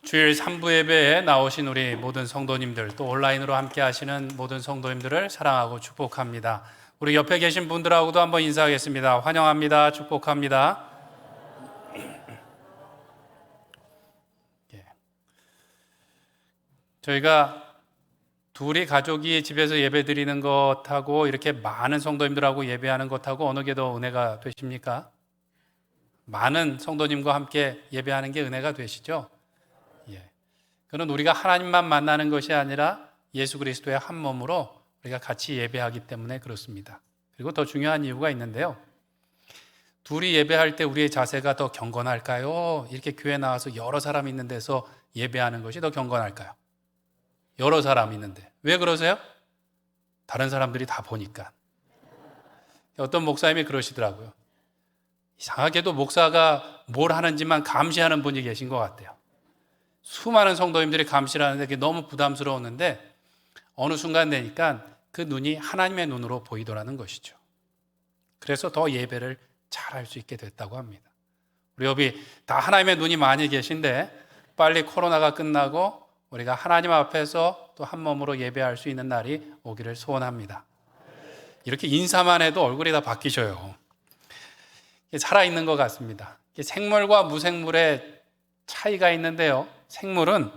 주일 3부 예배에 나오신 우리 모든 성도님들, 또 온라인으로 함께 하시는 모든 성도님들을 사랑하고 축복합니다. 우리 옆에 계신 분들하고도 한번 인사하겠습니다. 환영합니다. 축복합니다. 저희가 둘이 가족이 집에서 예배 드리는 것하고 이렇게 많은 성도님들하고 예배하는 것하고 어느 게 더 은혜가 되십니까? 많은 성도님과 함께 예배하는 게 은혜가 되시죠? 그는 우리가 하나님만 만나는 것이 아니라 예수 그리스도의 한 몸으로 우리가 같이 예배하기 때문에 그렇습니다. 그리고 더 중요한 이유가 있는데요. 둘이 예배할 때 우리의 자세가 더 경건할까요? 이렇게 교회 나와서 여러 사람 있는 데서 예배하는 것이 더 경건할까요? 여러 사람 있는데. 왜 그러세요? 다른 사람들이 다 보니까. 어떤 목사님이 그러시더라고요. 이상하게도 목사가 뭘 하는지만 감시하는 분이 계신 것 같아요. 수많은 성도님들이 감시를 하는데 그게 너무 부담스러웠는데 어느 순간 되니까 그 눈이 하나님의 눈으로 보이더라는 것이죠. 그래서 더 예배를 잘 할 수 있게 됐다고 합니다. 우리 여기 다 하나님의 눈이 많이 계신데 빨리 코로나가 끝나고 우리가 하나님 앞에서 또 한 몸으로 예배할 수 있는 날이 오기를 소원합니다. 이렇게 인사만 해도 얼굴이 다 바뀌셔요. 살아있는 것 같습니다. 생물과 무생물의 차이가 있는데요. 생물은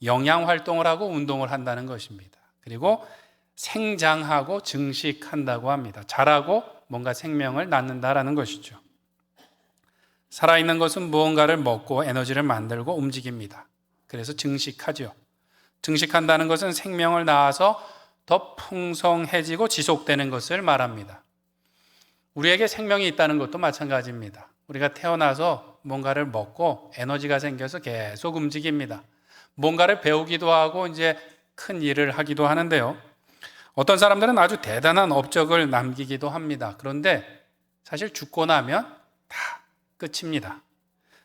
영양활동을 하고 운동을 한다는 것입니다. 그리고 생장하고 증식한다고 합니다. 자라고 뭔가 생명을 낳는다라는 것이죠. 살아있는 것은 무언가를 먹고 에너지를 만들고 움직입니다. 그래서 증식하죠. 증식한다는 것은 생명을 낳아서 더 풍성해지고 지속되는 것을 말합니다. 우리에게 생명이 있다는 것도 마찬가지입니다. 우리가 태어나서 뭔가를 먹고 에너지가 생겨서 계속 움직입니다. 뭔가를 배우기도 하고 이제 큰 일을 하기도 하는데요. 어떤 사람들은 아주 대단한 업적을 남기기도 합니다. 그런데 사실 죽고 나면 다 끝입니다.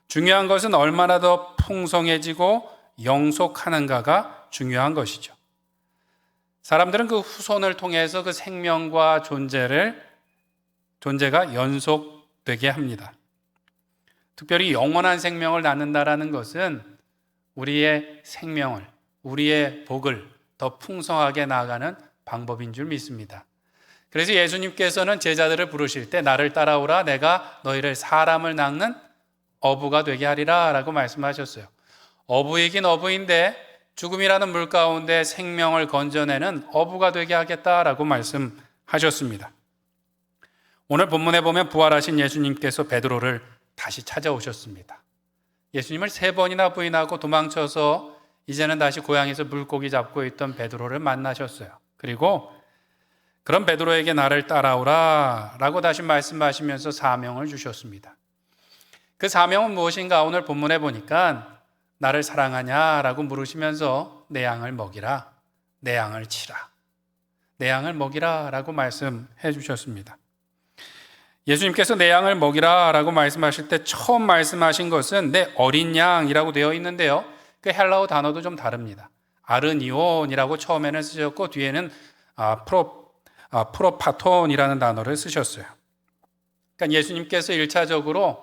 중요한 것은 얼마나 더 풍성해지고 영속하는가가 중요한 것이죠. 사람들은 그 후손을 통해서 그 생명과 존재가 연속되게 합니다. 특별히 영원한 생명을 낳는다라는 것은 우리의 생명을, 우리의 복을 더 풍성하게 나아가는 방법인 줄 믿습니다. 그래서 예수님께서는 제자들을 부르실 때 나를 따라오라 내가 너희를 사람을 낳는 어부가 되게 하리라 라고 말씀하셨어요. 어부이긴 어부인데 죽음이라는 물 가운데 생명을 건져내는 어부가 되게 하겠다라고 말씀하셨습니다. 오늘 본문에 보면 부활하신 예수님께서 베드로를 다시 찾아오셨습니다. 예수님을 3번이나 부인하고 도망쳐서 이제는 다시 고향에서 물고기 잡고 있던 베드로를 만나셨어요. 그리고 그런 베드로에게 나를 따라오라 라고 다시 말씀하시면서 사명을 주셨습니다. 그 사명은 무엇인가? 오늘 본문에 보니까 나를 사랑하냐라고 물으시면서 내 양을 먹이라, 내 양을 치라, 내 양을 먹이라 라고 말씀해 주셨습니다. 예수님께서 내 양을 먹이라 라고 말씀하실 때 처음 말씀하신 것은 내 어린 양이라고 되어 있는데요. 그 헬라어 단어도 좀 다릅니다. 아르니온이라고 처음에는 쓰셨고 뒤에는 프로파톤이라는 단어를 쓰셨어요. 그러니까 예수님께서 1차적으로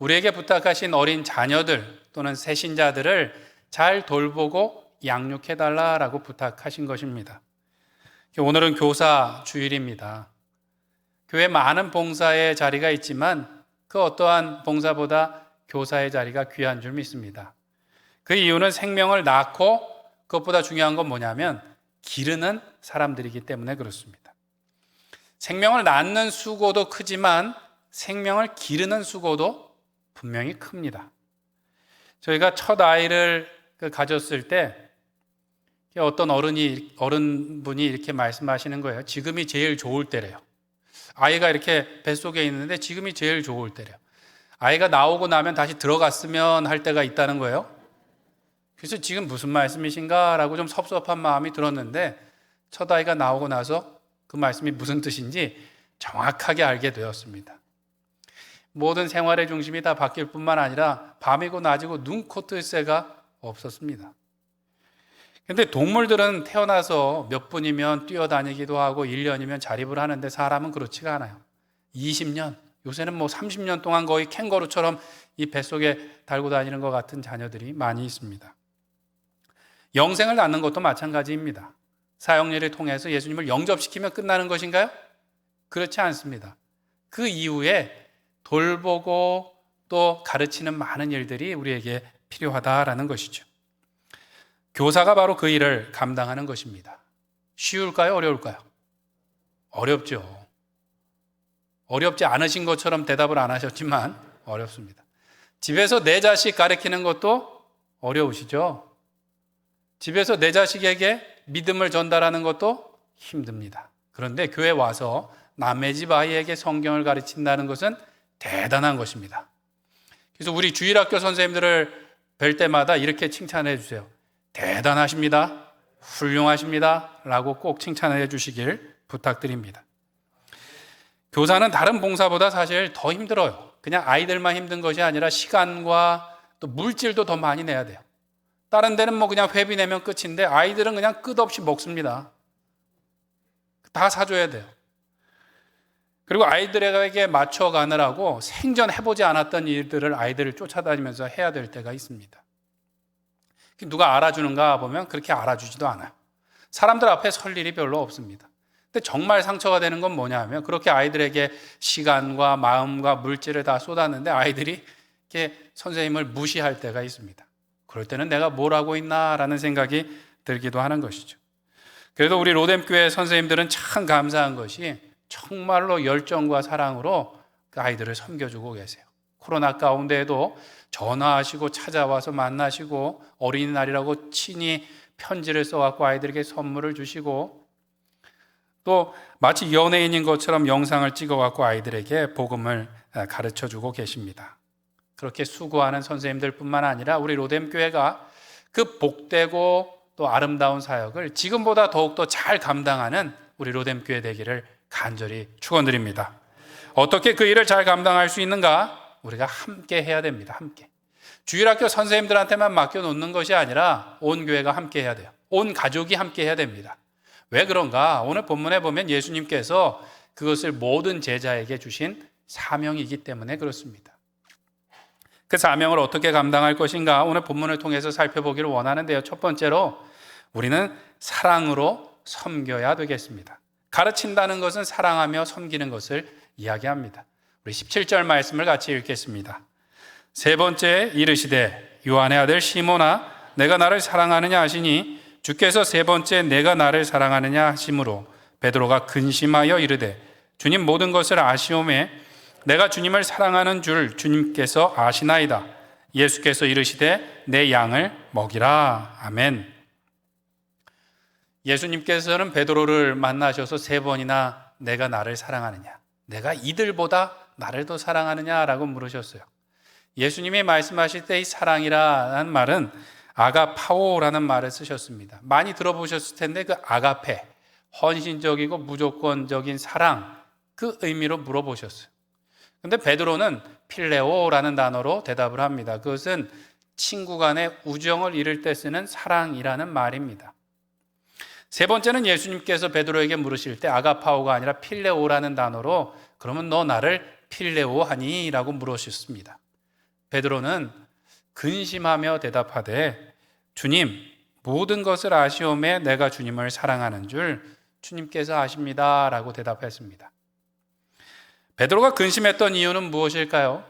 우리에게 부탁하신 어린 자녀들 또는 새신자들을 잘 돌보고 양육해달라라고 부탁하신 것입니다. 오늘은 교사 주일입니다. 교회 많은 봉사의 자리가 있지만 그 어떠한 봉사보다 교사의 자리가 귀한 줄 믿습니다. 그 이유는 생명을 낳고 그것보다 중요한 건 뭐냐면 기르는 사람들이기 때문에 그렇습니다. 생명을 낳는 수고도 크지만 생명을 기르는 수고도 분명히 큽니다. 저희가 첫 아이를 가졌을 때 어떤 어른분이 이렇게 말씀하시는 거예요. 지금이 제일 좋을 때래요. 아이가 이렇게 뱃속에 있는데 지금이 제일 좋을 때래요. 아이가 나오고 나면 다시 들어갔으면 할 때가 있다는 거예요. 그래서 지금 무슨 말씀이신가? 라고 좀 섭섭한 마음이 들었는데 첫 아이가 나오고 나서 그 말씀이 무슨 뜻인지 정확하게 알게 되었습니다. 모든 생활의 중심이 다 바뀔 뿐만 아니라 밤이고 낮이고 눈, 코, 뜰 새가 없었습니다. 근데 동물들은 태어나서 몇 분이면 뛰어다니기도 하고 1년이면 자립을 하는데 사람은 그렇지가 않아요. 20년, 요새는 30년 동안 거의 캥거루처럼 이 뱃속에 달고 다니는 것 같은 자녀들이 많이 있습니다. 영생을 낳는 것도 마찬가지입니다. 사형리를 통해서 예수님을 영접시키면 끝나는 것인가요? 그렇지 않습니다. 그 이후에 돌보고 또 가르치는 많은 일들이 우리에게 필요하다라는 것이죠. 교사가 바로 그 일을 감당하는 것입니다. 쉬울까요? 어려울까요? 어렵죠. 어렵지 않으신 것처럼 대답을 안 하셨지만 어렵습니다. 집에서 내 자식 가르치는 것도 어려우시죠? 집에서 내 자식에게 믿음을 전달하는 것도 힘듭니다. 그런데 교회 와서 남의 집 아이에게 성경을 가르친다는 것은 대단한 것입니다. 그래서 우리 주일학교 선생님들을 뵐 때마다 이렇게 칭찬해 주세요. 대단하십니다. 훌륭하십니다. 라고 꼭 칭찬해 주시길 부탁드립니다. 교사는 다른 봉사보다 사실 더 힘들어요. 그냥 아이들만 힘든 것이 아니라 시간과 또 물질도 더 많이 내야 돼요. 다른 데는 뭐 그냥 회비 내면 끝인데 아이들은 그냥 끝없이 먹습니다. 다 사줘야 돼요. 그리고 아이들에게 맞춰가느라고 생전 해보지 않았던 일들을 아이들을 쫓아다니면서 해야 될 때가 있습니다. 누가 알아주는가 보면 그렇게 알아주지도 않아요. 사람들 앞에 설 일이 별로 없습니다. 근데 정말 상처가 되는 건 뭐냐 하면 그렇게 아이들에게 시간과 마음과 물질을 다 쏟았는데 아이들이 이렇게 선생님을 무시할 때가 있습니다. 그럴 때는 내가 뭘 하고 있나라는 생각이 들기도 하는 것이죠. 그래도 우리 로뎀교회 선생님들은 참 감사한 것이 정말로 열정과 사랑으로 그 아이들을 섬겨주고 계세요. 코로나 가운데에도 전화하시고 찾아와서 만나시고 어린이날이라고 친히 편지를 써갖고 아이들에게 선물을 주시고 또 마치 연예인인 것처럼 영상을 찍어갖고 아이들에게 복음을 가르쳐주고 계십니다. 그렇게 수고하는 선생님들 뿐만 아니라 우리 로뎀교회가 그 복되고 또 아름다운 사역을 지금보다 더욱더 잘 감당하는 우리 로뎀교회 되기를 간절히 축원드립니다. 어떻게 그 일을 잘 감당할 수 있는가? 우리가 함께 해야 됩니다. 함께. 주일학교 선생님들한테만 맡겨놓는 것이 아니라 온 교회가 함께 해야 돼요. 온 가족이 함께 해야 됩니다. 왜 그런가? 오늘 본문에 보면 예수님께서 그것을 모든 제자에게 주신 사명이기 때문에 그렇습니다. 그 사명을 어떻게 감당할 것인가? 오늘 본문을 통해서 살펴보기를 원하는데요. 첫 번째로 우리는 사랑으로 섬겨야 되겠습니다. 가르친다는 것은 사랑하며 섬기는 것을 이야기합니다. 우리 17절 말씀을 같이 읽겠습니다. 세 번째 이르시되 요한의 아들 시몬아 내가 나를 사랑하느냐 하시니 주께서 세 번째 내가 나를 사랑하느냐 하심으로 베드로가 근심하여 이르되 주님 모든 것을 아시오매 내가 주님을 사랑하는 줄 주님께서 아시나이다. 예수께서 이르시되 내 양을 먹이라. 아멘. 예수님께서는 베드로를 만나셔서 세 번이나 내가 나를 사랑하느냐, 내가 이들보다 나를 더 사랑하느냐라고 물으셨어요. 예수님이 말씀하실 때 이 사랑이라는 말은 아가파오라는 말을 쓰셨습니다. 많이 들어보셨을 텐데 그 아가페, 헌신적이고 무조건적인 사랑, 그 의미로 물어보셨어요. 근데 베드로는 필레오라는 단어로 대답을 합니다. 그것은 친구 간의 우정을 이룰 때 쓰는 사랑이라는 말입니다. 세 번째는 예수님께서 베드로에게 물으실 때 아가파오가 아니라 필레오라는 단어로 그러면 너 나를 필레오하니? 라고 물으셨습니다. 베드로는 근심하며 대답하되 주님 모든 것을 아시오매 내가 주님을 사랑하는 줄 주님께서 아십니다. 라고 대답했습니다. 베드로가 근심했던 이유는 무엇일까요?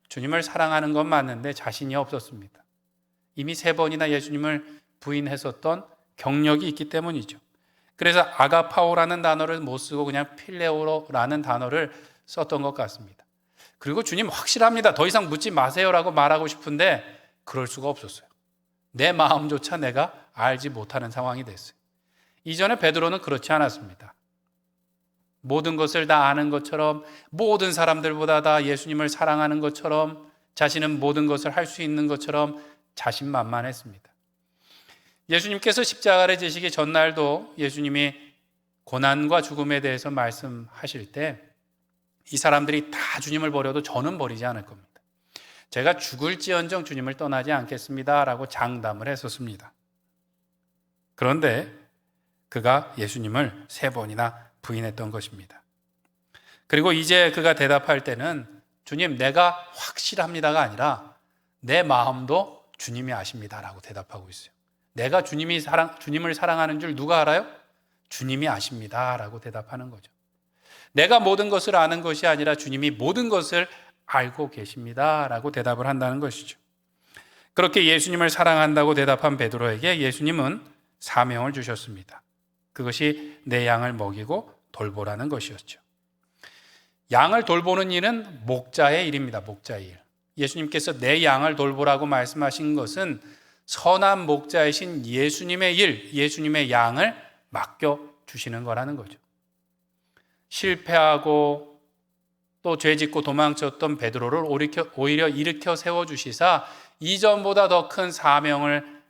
주님을 사랑하는 건 맞는데 자신이 없었습니다. 이미 세 번이나 예수님을 부인했었던 경력이 있기 때문이죠. 그래서 아가파오라는 단어를 못 쓰고 그냥 필레오라는 단어를 썼던 것 같습니다. 그리고 주님 확실합니다. 더 이상 묻지 마세요라고 말하고 싶은데 그럴 수가 없었어요. 내 마음조차 내가 알지 못하는 상황이 됐어요. 이전에 베드로는 그렇지 않았습니다. 모든 것을 다 아는 것처럼 모든 사람들보다 다 예수님을 사랑하는 것처럼 자신은 모든 것을 할 수 있는 것처럼 자신만만했습니다. 예수님께서 십자가를 지시기 전날도 예수님이 고난과 죽음에 대해서 말씀하실 때 이 사람들이 다 주님을 버려도 저는 버리지 않을 겁니다. 제가 죽을지언정 주님을 떠나지 않겠습니다 라고 장담을 했었습니다. 그런데 그가 예수님을 세 번이나 부인했던 것입니다. 그리고 이제 그가 대답할 때는 주님 내가 확실합니다가 아니라 내 마음도 주님이 아십니다라고 대답하고 있어요. 내가 주님을 사랑하는 줄 누가 알아요? 주님이 아십니다 라고 대답하는 거죠. 내가 모든 것을 아는 것이 아니라 주님이 모든 것을 알고 계십니다 라고 대답을 한다는 것이죠. 그렇게 예수님을 사랑한다고 대답한 베드로에게 예수님은 사명을 주셨습니다. 그것이 내 양을 먹이고 돌보라는 것이었죠. 양을 돌보는 일은 목자의 일입니다. 목자의 일. 예수님께서 내 양을 돌보라고 말씀하신 것은 선한 목자이신 예수님의 일, 예수님의 양을 맡겨주시는 거라는 거죠. 실패하고 또 죄짓고 도망쳤던 베드로를 오히려 일으켜 세워주시사 이전보다 더 큰 사명을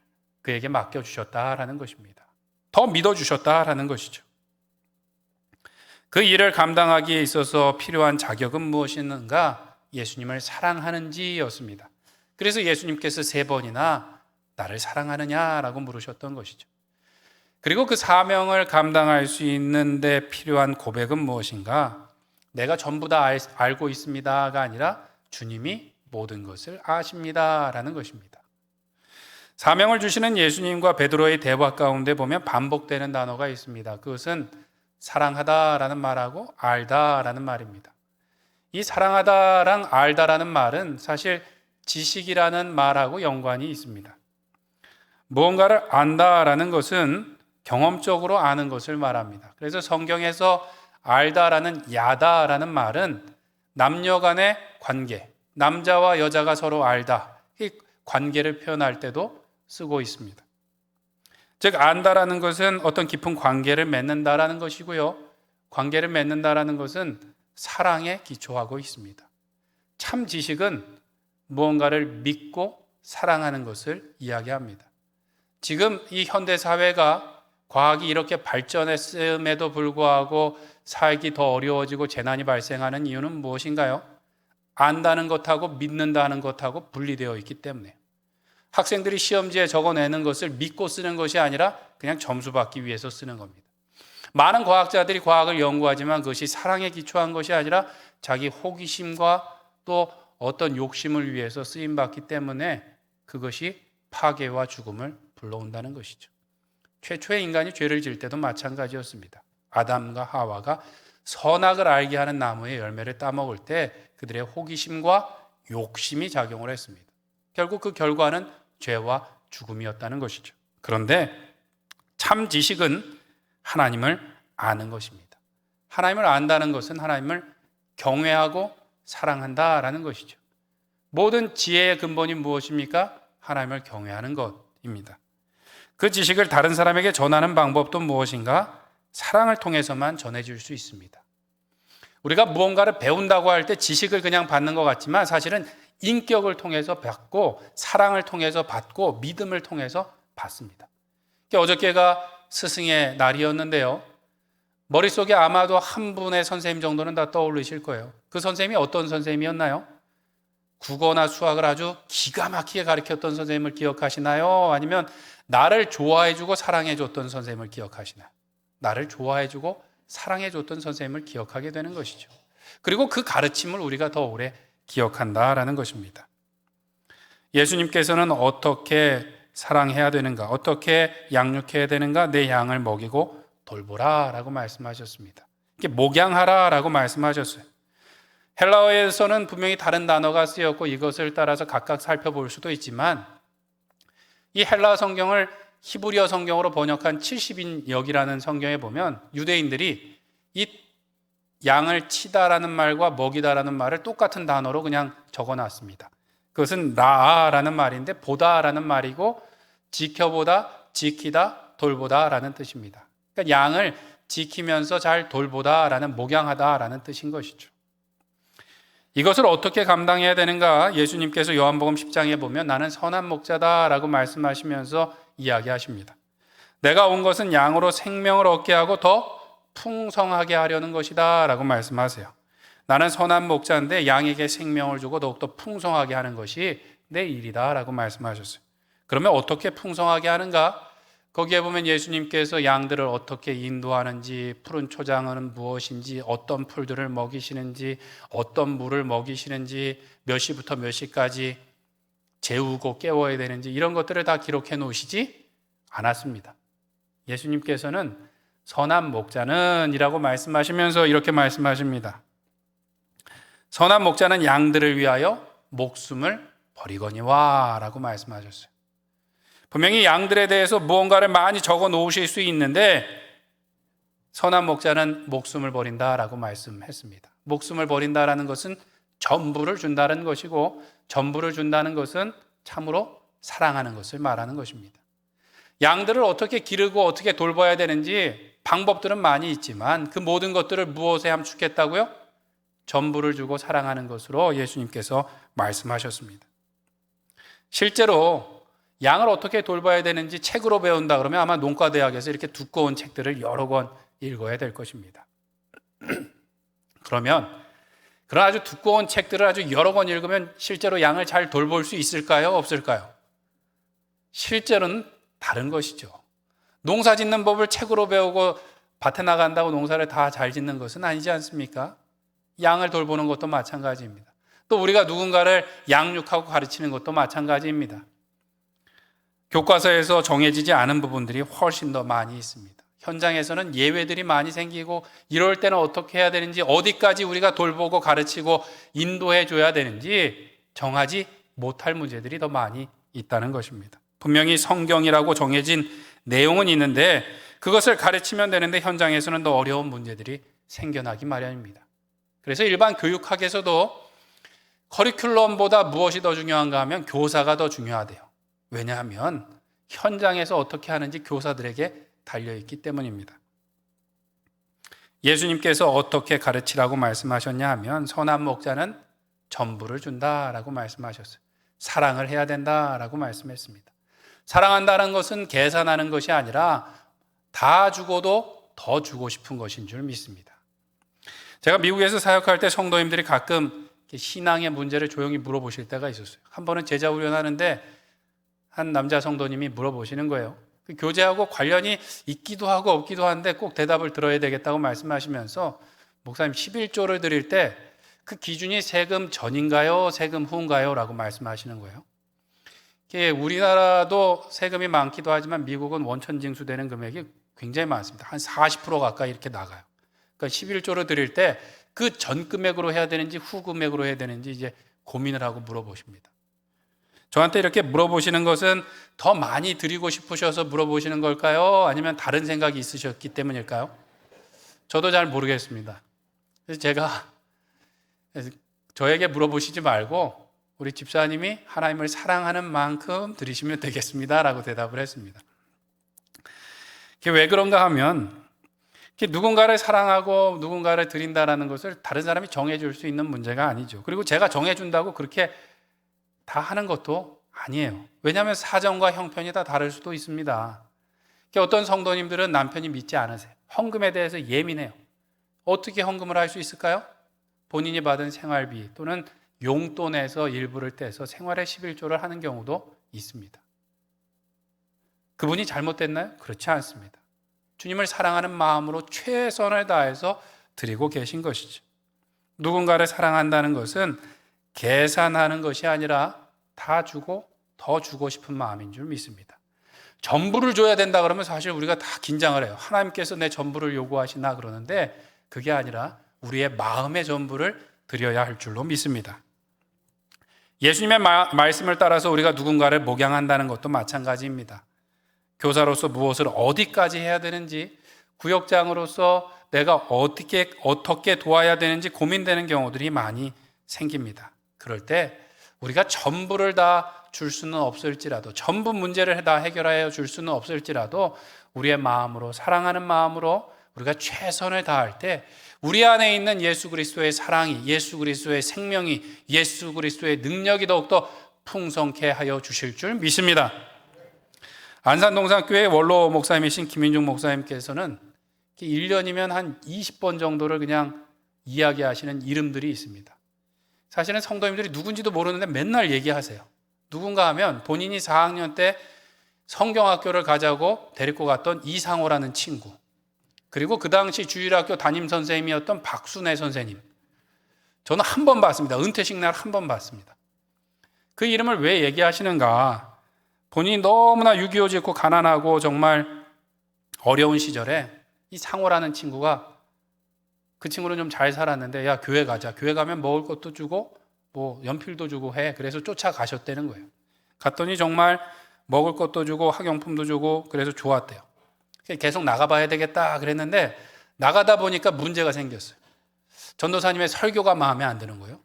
그에게 맡겨주셨다라는 것입니다. 더 믿어주셨다라는 것이죠. 그 일을 감당하기에 있어서 필요한 자격은 무엇인가? 예수님을 사랑하는지였습니다. 그래서 예수님께서 3번이나 나를 사랑하느냐라고 물으셨던 것이죠. 그리고 그 사명을 감당할 수 있는데 필요한 고백은 무엇인가? 내가 전부 다 알고 있습니다가 아니라 주님이 모든 것을 아십니다라는 것입니다. 사명을 주시는 예수님과 베드로의 대화 가운데 보면 반복되는 단어가 있습니다. 그것은 사랑하다라는 말하고 알다라는 말입니다. 이 사랑하다랑 알다라는 말은 사실 지식이라는 말하고 연관이 있습니다. 무언가를 안다라는 것은 경험적으로 아는 것을 말합니다. 그래서 성경에서 알다라는 야다라는 말은 남녀 간의 관계, 남자와 여자가 서로 알다, 이 관계를 표현할 때도 쓰고 있습니다. 즉 안다라는 것은 어떤 깊은 관계를 맺는다라는 것이고요. 관계를 맺는다라는 것은 사랑에 기초하고 있습니다. 참 지식은 무언가를 믿고 사랑하는 것을 이야기합니다. 지금 이 현대 사회가 과학이 이렇게 발전했음에도 불구하고 살기 더 어려워지고 재난이 발생하는 이유는 무엇인가요? 안다는 것하고 믿는다는 것하고 분리되어 있기 때문에 학생들이 시험지에 적어내는 것을 믿고 쓰는 것이 아니라 그냥 점수 받기 위해서 쓰는 겁니다. 많은 과학자들이 과학을 연구하지만 그것이 사랑에 기초한 것이 아니라 자기 호기심과 또 어떤 욕심을 위해서 쓰임받기 때문에 그것이 파괴와 죽음을 불러온다는 것이죠. 최초의 인간이 죄를 지을 때도 마찬가지였습니다. 아담과 하와가 선악을 알게 하는 나무의 열매를 따먹을 때 그들의 호기심과 욕심이 작용을 했습니다. 결국 그 결과는 죄와 죽음이었다는 것이죠. 그런데 참 지식은 하나님을 아는 것입니다. 하나님을 안다는 것은 하나님을 경외하고 사랑한다라는 것이죠. 모든 지혜의 근본이 무엇입니까? 하나님을 경외하는 것입니다. 그 지식을 다른 사람에게 전하는 방법도 무엇인가? 사랑을 통해서만 전해줄 수 있습니다. 우리가 무언가를 배운다고 할 때 지식을 그냥 받는 것 같지만 사실은 인격을 통해서 받고 사랑을 통해서 받고 믿음을 통해서 받습니다. 어저께가 스승의 날이었는데요. 머릿속에 아마도 한 분의 선생님 정도는 다 떠오르실 거예요. 그 선생님이 어떤 선생님이었나요? 국어나 수학을 아주 기가 막히게 가르쳤던 선생님을 기억하시나요? 아니면 나를 좋아해주고 사랑해줬던 선생님을 기억하시나요? 나를 좋아해주고 사랑해줬던 선생님을 기억하게 되는 것이죠. 그리고 그 가르침을 우리가 더 오래 기억한다라는 것입니다. 예수님께서는 어떻게 사랑해야 되는가, 어떻게 양육해야 되는가, 내 양을 먹이고 돌보라라고 말씀하셨습니다. 이게 목양하라라고 말씀하셨어요. 헬라어에서는 분명히 다른 단어가 쓰였고 이것을 따라서 각각 살펴볼 수도 있지만 이 헬라어 성경을 히브리어 성경으로 번역한 70인역이라는 성경에 보면 유대인들이 이 양을 치다라는 말과 먹이다라는 말을 똑같은 단어로 그냥 적어놨습니다. 그것은 라아라는 말인데 보다라는 말이고 지켜보다, 지키다, 돌보다라는 뜻입니다. 그러니까 양을 지키면서 잘 돌보다라는 목양하다라는 뜻인 것이죠. 이것을 어떻게 감당해야 되는가? 예수님께서 요한복음 10장에 보면 나는 선한 목자다라고 말씀하시면서 이야기하십니다. 내가 온 것은 양으로 생명을 얻게 하고 더 풍성하게 하려는 것이다 라고 말씀하세요. 나는 선한 목자인데 양에게 생명을 주고 더욱더 풍성하게 하는 것이 내 일이다 라고 말씀하셨어요. 그러면 어떻게 풍성하게 하는가? 거기에 보면 예수님께서 양들을 어떻게 인도하는지, 푸른 초장은 무엇인지, 어떤 풀들을 먹이시는지, 어떤 물을 먹이시는지, 몇 시부터 몇 시까지 재우고 깨워야 되는지 이런 것들을 다 기록해 놓으시지 않았습니다. 예수님께서는 선한 목자는 이라고 말씀하시면서 이렇게 말씀하십니다. 선한 목자는 양들을 위하여 목숨을 버리거니와 라고 말씀하셨어요. 분명히 양들에 대해서 무언가를 많이 적어 놓으실 수 있는데 선한 목자는 목숨을 버린다라고 말씀했습니다. 목숨을 버린다라는 것은 전부를 준다는 것이고, 전부를 준다는 것은 참으로 사랑하는 것을 말하는 것입니다. 양들을 어떻게 기르고 어떻게 돌봐야 되는지 방법들은 많이 있지만 그 모든 것들을 무엇에 함축했다고요? 전부를 주고 사랑하는 것으로 예수님께서 말씀하셨습니다. 실제로 양을 어떻게 돌봐야 되는지 책으로 배운다 그러면 아마 농과대학에서 이렇게 두꺼운 책들을 여러 권 읽어야 될 것입니다. 그러면 그런 아주 두꺼운 책들을 아주 여러 권 읽으면 실제로 양을 잘 돌볼 수 있을까요? 없을까요? 실제로는 다른 것이죠. 농사 짓는 법을 책으로 배우고 밭에 나간다고 농사를 다 잘 짓는 것은 아니지 않습니까? 양을 돌보는 것도 마찬가지입니다. 또 우리가 누군가를 양육하고 가르치는 것도 마찬가지입니다. 교과서에서 정해지지 않은 부분들이 훨씬 더 많이 있습니다. 현장에서는 예외들이 많이 생기고 이럴 때는 어떻게 해야 되는지, 어디까지 우리가 돌보고 가르치고 인도해 줘야 되는지 정하지 못할 문제들이 더 많이 있다는 것입니다. 분명히 성경이라고 정해진 내용은 있는데 그것을 가르치면 되는데 현장에서는 더 어려운 문제들이 생겨나기 마련입니다. 그래서 일반 교육학에서도 커리큘럼보다 무엇이 더 중요한가 하면 교사가 더 중요하대요. 왜냐하면 현장에서 어떻게 하는지 교사들에게 달려있기 때문입니다. 예수님께서 어떻게 가르치라고 말씀하셨냐 하면 선한 목자는 전부를 준다라고 말씀하셨어요. 사랑을 해야 된다라고 말씀했습니다. 사랑한다는 것은 계산하는 것이 아니라 다 주고도 더 주고 싶은 것인 줄 믿습니다. 제가 미국에서 사역할 때 성도님들이 가끔 신앙의 문제를 조용히 물어보실 때가 있었어요. 한 번은 제자 훈련하는데 한 남자 성도님이 물어보시는 거예요. 그 교제하고 관련이 있기도 하고 없기도 한데 꼭 대답을 들어야 되겠다고 말씀하시면서 목사님 11조를 드릴 때 그 기준이 세금 전인가요? 세금 후인가요? 라고 말씀하시는 거예요. 우리나라도 세금이 많기도 하지만 미국은 원천 징수되는 금액이 굉장히 많습니다. 한 40% 가까이 이렇게 나가요. 그러니까 11조를 드릴 때 그 전 금액으로 해야 되는지 후 금액으로 해야 되는지 이제 고민을 하고 물어보십니다. 저한테 이렇게 물어보시는 것은 더 많이 드리고 싶으셔서 물어보시는 걸까요? 아니면 다른 생각이 있으셨기 때문일까요? 저도 잘 모르겠습니다. 그래서 제가 저에게 물어보시지 말고 우리 집사님이 하나님을 사랑하는 만큼 드리시면 되겠습니다 라고 대답을 했습니다. 그게 왜 그런가 하면 누군가를 사랑하고 누군가를 드린다는 것을 다른 사람이 정해줄 수 있는 문제가 아니죠. 그리고 제가 정해준다고 그렇게 다 하는 것도 아니에요. 왜냐하면 사정과 형편이 다 다를 수도 있습니다. 어떤 성도님들은 남편이 믿지 않으세요. 헌금에 대해서 예민해요. 어떻게 헌금을 할 수 있을까요? 본인이 받은 생활비 또는 용돈에서 일부를 떼서 생활의 11조를 하는 경우도 있습니다. 그분이 잘못됐나요? 그렇지 않습니다. 주님을 사랑하는 마음으로 최선을 다해서 드리고 계신 것이죠. 누군가를 사랑한다는 것은 계산하는 것이 아니라 다 주고 더 주고 싶은 마음인 줄 믿습니다. 전부를 줘야 된다 그러면 사실 우리가 다 긴장을 해요. 하나님께서 내 전부를 요구하시나 그러는데 그게 아니라 우리의 마음의 전부를 드려야 할 줄로 믿습니다. 예수님의 말씀을 따라서 우리가 누군가를 목양한다는 것도 마찬가지입니다. 교사로서 무엇을 어디까지 해야 되는지, 구역장으로서 내가 어떻게 도와야 되는지 고민되는 경우들이 많이 생깁니다. 그럴 때 우리가 전부를 다 줄 수는 없을지라도, 전부 문제를 다 해결하여 줄 수는 없을지라도 우리의 마음으로, 사랑하는 마음으로 우리가 최선을 다할 때 우리 안에 있는 예수 그리스도의 사랑이, 예수 그리스도의 생명이, 예수 그리스도의 능력이 더욱더 풍성케 하여 주실 줄 믿습니다. 안산동산교회 원로 목사님이신 김인중 목사님께서는 1년이면 한 20번 정도를 그냥 이야기하시는 이름들이 있습니다. 사실은 성도님들이 누군지도 모르는데 맨날 얘기하세요. 누군가 하면 본인이 4학년 때 성경학교를 가자고 데리고 갔던 이상호라는 친구, 그리고 그 당시 주일학교 담임선생님이었던 박순애 선생님. 저는 한 번 봤습니다. 은퇴식 날 한 번 봤습니다. 그 이름을 왜 얘기하시는가? 본인이 너무나 유기요직고 가난하고 정말 어려운 시절에 이 상호라는 친구가, 그 친구는 좀 잘 살았는데, 야, 교회 가자. 교회 가면 먹을 것도 주고 뭐 연필도 주고 해. 그래서 쫓아가셨다는 거예요. 갔더니 정말 먹을 것도 주고 학용품도 주고 그래서 좋았대요. 계속 나가봐야 되겠다 그랬는데, 나가다 보니까 문제가 생겼어요. 전도사님의 설교가 마음에 안 드는 거예요.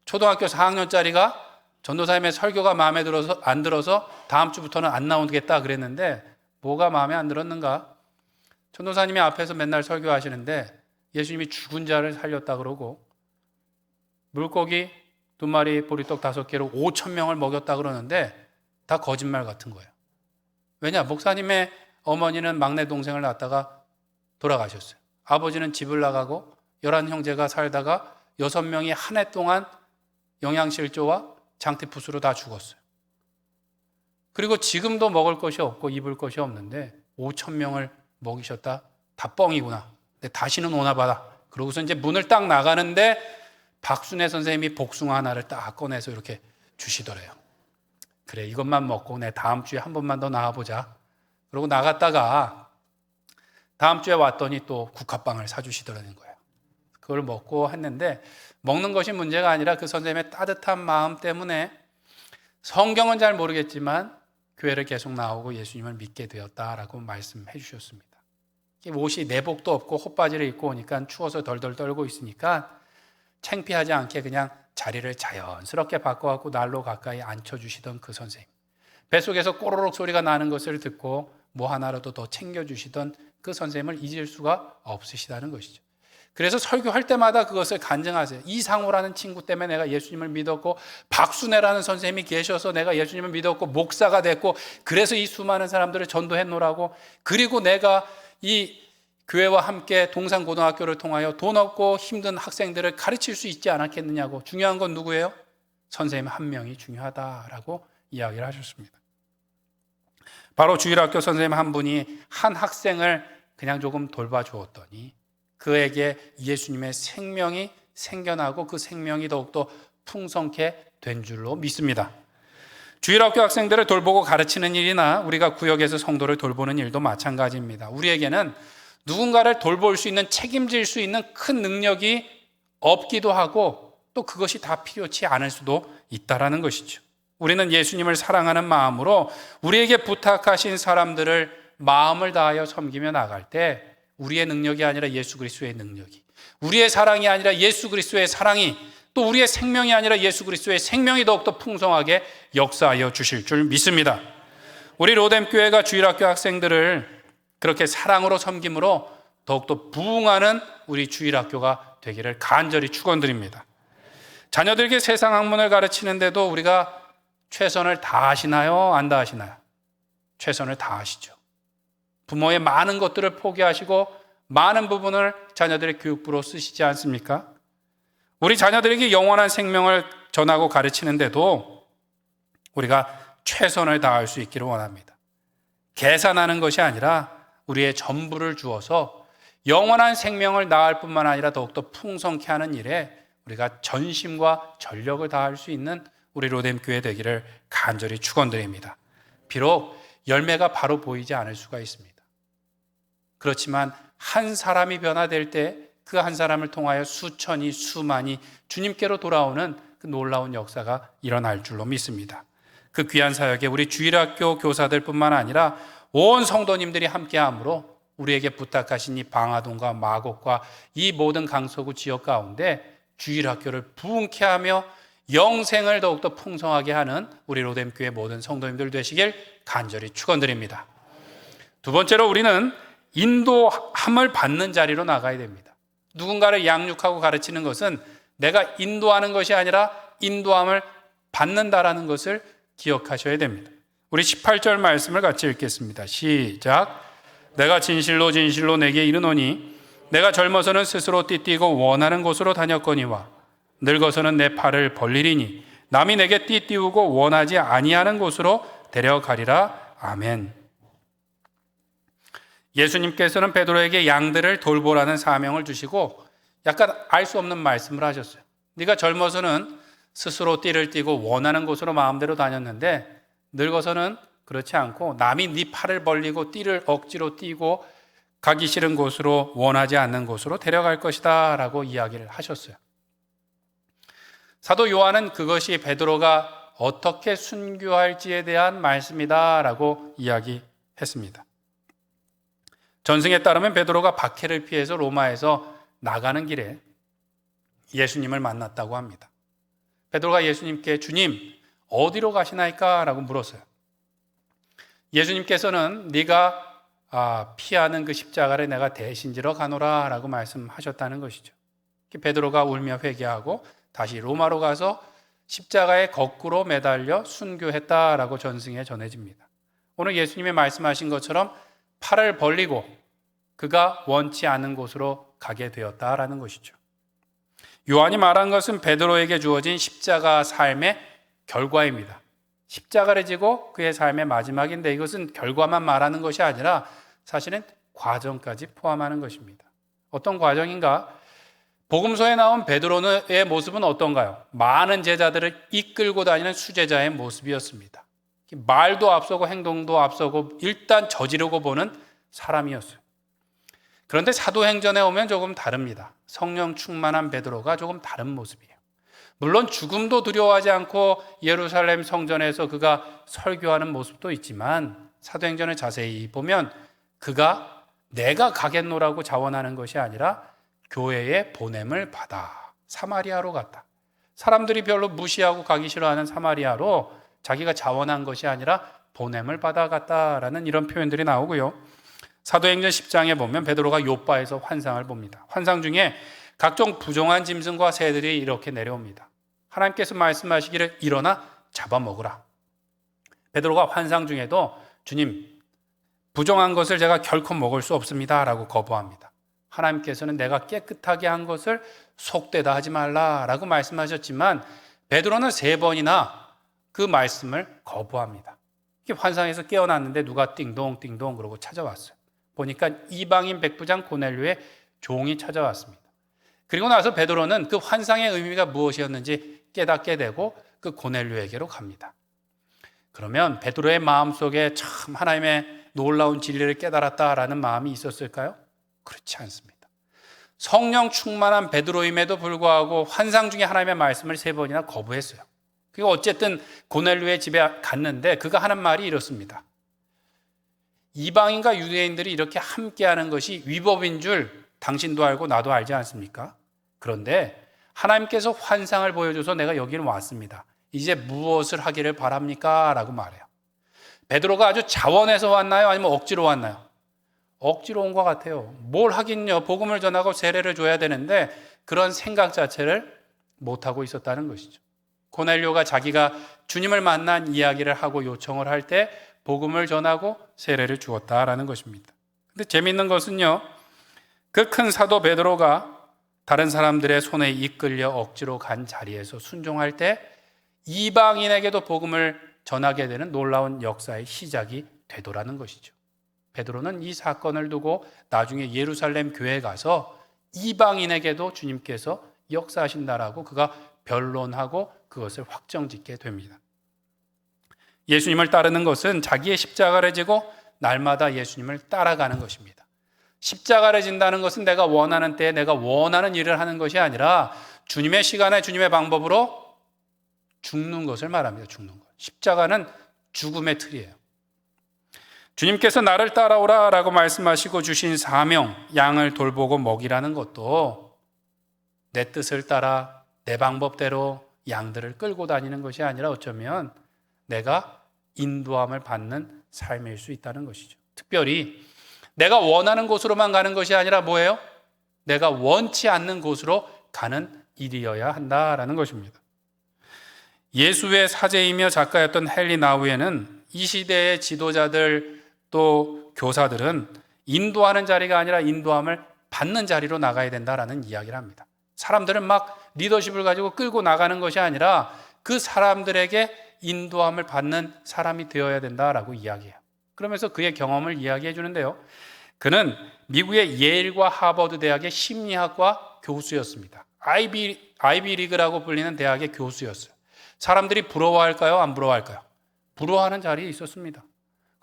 초등학교 4학년짜리가 전도사님의 설교가 마음에 안 들어서 다음 주부터는 안 나오겠다 그랬는데, 뭐가 마음에 안 들었는가? 전도사님이 앞에서 맨날 설교하시는데 예수님이 죽은 자를 살렸다 그러고, 물고기 2마리 보리떡 5개로 5,000명을 먹였다 그러는데 다 거짓말 같은 거예요. 왜냐? 목사님의 어머니는 막내 동생을 낳다가 돌아가셨어요. 아버지는 집을 나가고 11형제가 살다가 6명이 한 해 동안 영양실조와 장티푸스로 다 죽었어요. 그리고 지금도 먹을 것이 없고 입을 것이 없는데 5,000명을 먹이셨다? 다 뻥이구나. 근데 다시는 오나 봐라. 그러고서 이제 문을 딱 나가는데 박순애 선생님이 복숭아 하나를 딱 꺼내서 이렇게 주시더래요. 그래, 이것만 먹고 내 다음 주에 한 번만 더 나와보자. 그러고 나갔다가 다음 주에 왔더니 또 국화빵을 사주시더라는 거예요. 그걸 먹고 했는데, 먹는 것이 문제가 아니라 그 선생님의 따뜻한 마음 때문에 성경은 잘 모르겠지만 교회를 계속 나오고 예수님을 믿게 되었다라고 말씀해 주셨습니다. 옷이 내복도 없고 헛바지를 입고 오니까 추워서 덜덜 떨고 있으니까 창피하지 않게 그냥 자리를 자연스럽게 바꿔갖고 난로 가까이 앉혀주시던 그 선생님, 뱃속에서 꼬르륵 소리가 나는 것을 듣고 뭐 하나라도 더 챙겨주시던 그 선생님을 잊을 수가 없으시다는 것이죠. 그래서 설교할 때마다 그것을 간증하세요. 이상호라는 친구 때문에 내가 예수님을 믿었고, 박순애라는 선생님이 계셔서 내가 예수님을 믿었고 목사가 됐고, 그래서 이 수많은 사람들을 전도했노라고, 그리고 내가 이 교회와 함께 동산고등학교를 통하여 돈 없고 힘든 학생들을 가르칠 수 있지 않았겠느냐고. 중요한 건 누구예요? 선생님 한 명이 중요하다라고 이야기를 하셨습니다. 바로 주일학교 선생님 한 분이 한 학생을 그냥 조금 돌봐주었더니 그에게 예수님의 생명이 생겨나고 그 생명이 더욱더 풍성케 된 줄로 믿습니다. 주일학교 학생들을 돌보고 가르치는 일이나 우리가 구역에서 성도를 돌보는 일도 마찬가지입니다. 우리에게는 누군가를 돌볼 수 있는, 책임질 수 있는 큰 능력이 없기도 하고 또 그것이 다 필요치 않을 수도 있다는 것이죠. 우리는 예수님을 사랑하는 마음으로 우리에게 부탁하신 사람들을 마음을 다하여 섬기며 나갈 때 우리의 능력이 아니라 예수 그리스도의 능력이, 우리의 사랑이 아니라 예수 그리스도의 사랑이, 또 우리의 생명이 아니라 예수 그리스도의 생명이 더욱더 풍성하게 역사하여 주실 줄 믿습니다. 우리 로뎀교회가 주일학교 학생들을 그렇게 사랑으로 섬김으로 더욱더 부흥하는 우리 주일학교가 되기를 간절히 축원드립니다. 자녀들에게 세상 학문을 가르치는데도 우리가 최선을 다하시나요? 안 다하시나요? 최선을 다하시죠. 부모의 많은 것들을 포기하시고 많은 부분을 자녀들의 교육부로 쓰시지 않습니까? 우리 자녀들에게 영원한 생명을 전하고 가르치는데도 우리가 최선을 다할 수 있기를 원합니다. 계산하는 것이 아니라 우리의 전부를 주어서 영원한 생명을 낳을 뿐만 아니라 더욱더 풍성케 하는 일에 우리가 전심과 전력을 다할 수 있는 우리 로뎀교회 되기를 간절히 축원드립니다. 비록 열매가 바로 보이지 않을 수가 있습니다. 그렇지만 한 사람이 변화될 때 그 한 사람을 통하여 수천이, 수만이 주님께로 돌아오는 그 놀라운 역사가 일어날 줄로 믿습니다. 그 귀한 사역에 우리 주일학교 교사들뿐만 아니라 온 성도님들이 함께함으로 우리에게 부탁하신 이 방화동과 마곡과 이 모든 강서구 지역 가운데 주일학교를 부흥케 하며 영생을 더욱더 풍성하게 하는 우리 로뎀교회 모든 성도님들 되시길 간절히 축원드립니다. 두 번째로 우리는 인도함을 받는 자리로 나가야 됩니다. 누군가를 양육하고 가르치는 것은 내가 인도하는 것이 아니라 인도함을 받는다라는 것을 기억하셔야 됩니다. 우리 18절 말씀을 같이 읽겠습니다. 시작. 내가 진실로 진실로 내게 이르노니 내가 젊어서는 스스로 띠띠고 원하는 곳으로 다녔거니와 늙어서는 내 팔을 벌리리니 남이 내게 띠띠우고 원하지 아니하는 곳으로 데려가리라. 아멘. 예수님께서는 베드로에게 양들을 돌보라는 사명을 주시고 약간 알 수 없는 말씀을 하셨어요. 네가 젊어서는 스스로 띠를 띠고 원하는 곳으로 마음대로 다녔는데 늙어서는 그렇지 않고 남이 네 팔을 벌리고 띠를 억지로 띠고 가기 싫은 곳으로, 원하지 않는 곳으로 데려갈 것이다 라고 이야기를 하셨어요. 사도 요한은 그것이 베드로가 어떻게 순교할지에 대한 말씀이다 라고 이야기했습니다. 전승에 따르면 베드로가 박해를 피해서 로마에서 나가는 길에 예수님을 만났다고 합니다. 베드로가 예수님께 주님 어디로 가시나이까? 라고 물었어요. 예수님께서는 네가 피하는 그 십자가를 내가 대신 지러 가노라 라고 말씀하셨다는 것이죠. 베드로가 울며 회개하고 다시 로마로 가서 십자가에 거꾸로 매달려 순교했다라고 전승에 전해집니다. 오늘 예수님이 말씀하신 것처럼 팔을 벌리고 그가 원치 않은 곳으로 가게 되었다라는 것이죠. 요한이 말한 것은 베드로에게 주어진 십자가 삶의 결과입니다. 십자가를 지고 그의 삶의 마지막인데 이것은 결과만 말하는 것이 아니라 사실은 과정까지 포함하는 것입니다. 어떤 과정인가? 복음서에 나온 베드로의 모습은 어떤가요? 많은 제자들을 이끌고 다니는 수제자의 모습이었습니다. 말도 앞서고 행동도 앞서고 일단 저지르고 보는 사람이었어요. 그런데 사도행전에 오면 조금 다릅니다. 성령 충만한 베드로가 조금 다른 모습이에요. 물론 죽음도 두려워하지 않고 예루살렘 성전에서 그가 설교하는 모습도 있지만 사도행전을 자세히 보면 그가 내가 가겠노라고 자원하는 것이 아니라 교회의 보냄을 받아 사마리아로 갔다. 사람들이 별로 무시하고 가기 싫어하는 사마리아로 자기가 자원한 것이 아니라 보냄을 받아갔다라는 이런 표현들이 나오고요. 사도행전 10장에 보면 베드로가 요바에서 환상을 봅니다. 환상 중에 각종 부정한 짐승과 새들이 이렇게 내려옵니다. 하나님께서 말씀하시기를 일어나 잡아먹으라. 베드로가 환상 중에도 주님, 부정한 것을 제가 결코 먹을 수 없습니다 라고 거부합니다. 하나님께서는 내가 깨끗하게 한 것을 속되다 하지 말라라고 말씀하셨지만 베드로는 3번이나 그 말씀을 거부합니다. 환상에서 깨어났는데 누가 띵동띵동 그러고 찾아왔어요. 보니까 이방인 백부장 고넬료의 종이 찾아왔습니다. 그리고 나서 베드로는 그 환상의 의미가 무엇이었는지 깨닫게 되고 그 고넬료에게로 갑니다. 그러면 베드로의 마음속에 참 하나님의 놀라운 진리를 깨달았다라는 마음이 있었을까요? 그렇지 않습니다. 성령 충만한 베드로임에도 불구하고 환상 중에 하나님의 말씀을 3번이나 거부했어요. 그리고 어쨌든 고넬료의 집에 갔는데 그가 하는 말이 이렇습니다. 이방인과 유대인들이 이렇게 함께하는 것이 위법인 줄 당신도 알고 나도 알지 않습니까? 그런데 하나님께서 환상을 보여줘서 내가 여기는 왔습니다. 이제 무엇을 하기를 바랍니까? 라고 말해요. 베드로가 아주 자원해서 왔나요? 아니면 억지로 왔나요? 억지로 온 것 같아요. 뭘 하긴요. 복음을 전하고 세례를 줘야 되는데 그런 생각 자체를 못하고 있었다는 것이죠. 고넬료가 자기가 주님을 만난 이야기를 하고 요청을 할 때 복음을 전하고 세례를 주었다라는 것입니다. 근데 재미있는 것은요. 그 큰 사도 베드로가 다른 사람들의 손에 이끌려 억지로 간 자리에서 순종할 때 이방인에게도 복음을 전하게 되는 놀라운 역사의 시작이 되더라는 것이죠. 베드로는 이 사건을 두고 나중에 예루살렘 교회에 가서 이방인에게도 주님께서 역사하신다라고 그가 변론하고 그것을 확정짓게 됩니다. 예수님을 따르는 것은 자기의 십자가를 지고 날마다 예수님을 따라가는 것입니다. 십자가를 진다는 것은 내가 원하는 때에 내가 원하는 일을 하는 것이 아니라 주님의 시간에 주님의 방법으로 죽는 것을 말합니다. 죽는 것. 십자가는 죽음의 틀이에요. 주님께서 나를 따라오라 라고 말씀하시고 주신 사명, 양을 돌보고 먹이라는 것도 내 뜻을 따라 내 방법대로 양들을 끌고 다니는 것이 아니라 어쩌면 내가 인도함을 받는 삶일 수 있다는 것이죠. 특별히 내가 원하는 곳으로만 가는 것이 아니라 뭐예요? 내가 원치 않는 곳으로 가는 일이어야 한다라는 것입니다. 예수의 사제이며 작가였던 헨리 나우에는 이 시대의 지도자들 또 교사들은 인도하는 자리가 아니라 인도함을 받는 자리로 나가야 된다라는 이야기를 합니다. 사람들은 막 리더십을 가지고 끌고 나가는 것이 아니라 그 사람들에게 인도함을 받는 사람이 되어야 된다라고 이야기해요. 그러면서 그의 경험을 이야기해 주는데요. 그는 미국의 예일과 하버드 대학의 심리학과 교수였습니다. 아이비리그라고 불리는 대학의 교수였어요. 사람들이 부러워할까요? 안 부러워할까요? 부러워하는 자리에 있었습니다.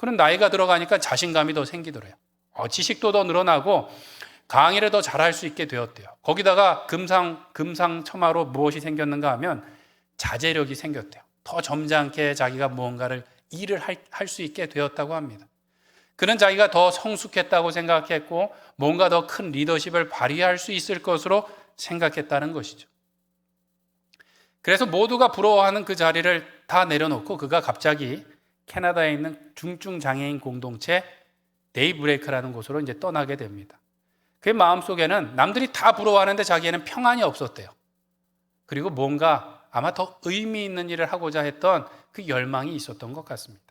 그런 나이가 들어가니까 자신감이 더 생기더래요. 지식도 더 늘어나고 강의를 더 잘할 수 있게 되었대요. 거기다가 금상첨화로 무엇이 생겼는가 하면 자제력이 생겼대요. 더 점잖게 자기가 무언가를 일을 할 수 있게 되었다고 합니다. 그는 자기가 더 성숙했다고 생각했고 뭔가 더 큰 리더십을 발휘할 수 있을 것으로 생각했다는 것이죠. 그래서 모두가 부러워하는 그 자리를 다 내려놓고 그가 갑자기 캐나다에 있는 중증장애인 공동체 데이브레이크라는 곳으로 이제 떠나게 됩니다. 그의 마음속에는 남들이 다 부러워하는데 자기에는 평안이 없었대요. 그리고 뭔가 아마 더 의미 있는 일을 하고자 했던 그 열망이 있었던 것 같습니다.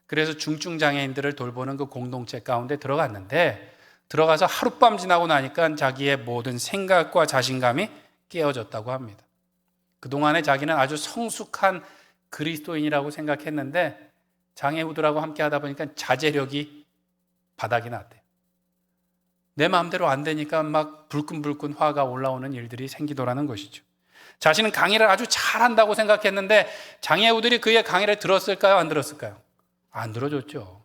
그래서 중증장애인들을 돌보는 그 공동체 가운데 들어갔는데 들어가서 하룻밤 지나고 나니까 자기의 모든 생각과 자신감이 깨어졌다고 합니다. 그동안에 자기는 아주 성숙한 그리스도인이라고 생각했는데 장애우들하고 함께 하다 보니까 자제력이 바닥이 났대요. 내 마음대로 안 되니까 막 불끈불끈 화가 올라오는 일들이 생기더라는 것이죠. 자신은 강의를 아주 잘한다고 생각했는데 장애우들이 그의 강의를 들었을까요? 안 들었을까요? 안 들어줬죠.